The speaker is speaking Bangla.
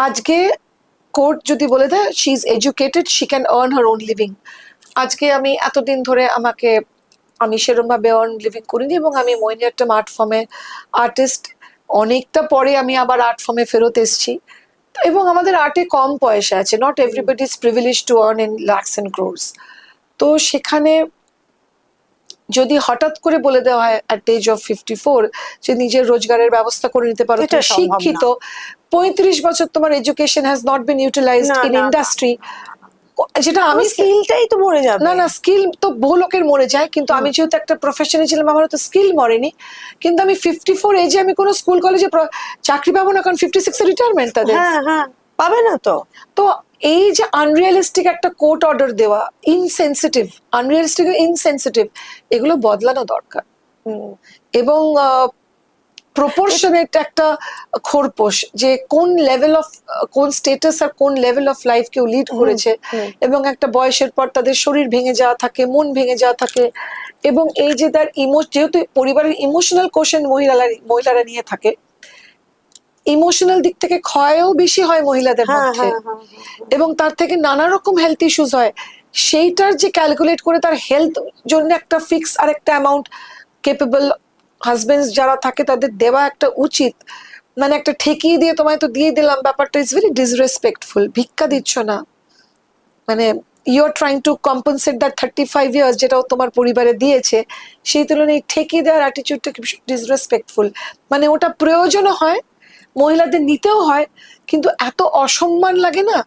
আজকে কোর্ট যদি বলে দেয় she is educated, she can earn her own living. আজকে আমি এতদিন ধরে আমি সেরকম ভাবে আর্ন লিভিং করিনি, এবং আমি মোহিনীঅট্টম আর্ট ফর্মে আর্টিস্ট। অনেকটা পরে আমি আবার আর্ট ফর্মে ফেরত এসেছি, এবং আমাদের আর্টে কম পয়সা আছে, not everybody is privilege to earn in lakhs and crores. তো সেখানে যদি হঠাৎ করে বলে দেওয়া হয় অ্যাট দ্য এজ অফ 54 যে নিজের রোজগারের ব্যবস্থা করে নিতে পারো, তুমি শিক্ষিত, 35 বছর তোমার education has not been utilised in industry, যেটা আমি স্কিলটাই তো মরে যাবে। না, স্কিল তো বহু লোকের মরে যায়, কিন্তু আমি যেহেতু একটা প্রফেশনে ছিলাম আমার তো স্কিল মরেনি। কিন্তু আমি 54 এজে আমি কোনো স্কুল কলেজে চাকরি পাবো না, কারণ 56 এর রিটায়ারমেন্ট তাদের। হ্যাঁ, পাবে না তো। তো এই যে আনরিয়ালিস্টিক একটা কোর্ট অর্ডার দেওয়া, ইনসেনসিটিভ, আনরিয়ালিস্টিক ইনসেনসিটিভ, এগুলো বদলানো দরকার। এবং প্রপোর্শনেট একটা খোরপোশ, যে কোন লেভেল অফ, কোন স্টেটাস আর কোন লেভেল অফ লাইফ কেউ লিড করেছে, এবং একটা বয়সের পর তাদের শরীর ভেঙে যাওয়া থাকে, মন ভেঙে যাওয়া থাকে, এবং এই যে তার যেহেতু পরিবারের ইমোশনাল কোশেন মহিলারা নিয়ে থাকে, ইমোশনাল দিক থেকে ক্ষয়ও বেশি হয় মহিলাদের মধ্যে, এবং তার থেকে নানা রকম হেলথ ইস্যুস হয়। সেইটার যে ক্যালকুলেট করে তার হেলথ জন্য একটা ফিক্স আর একটা অ্যামাউন্ট কেপেবল হাজবেন্ডস যারা থাকে তাদের দেওয়া একটা উচিত। মানে একটা ঠেকিয়ে দিয়ে তোমায় তো দিয়ে দিলাম, ব্যাপারটা ইজ ভেরি ডিসরেসপেক্টফুল। ভিক্ষা দিচ্ছ না, মানে you are trying to compensate that 35 years যেটাও তোমার পরিবারে দিয়েছে, সেই তুলনায় ঠেকিয়ে দেওয়ার অ্যাটিটিউডটা ডিসরেসপেক্টফুল। মানে ওটা প্রয়োজনও হয়, মহিলাদের নিতেও হয়, কিন্তু এত অসম্মান লাগে না।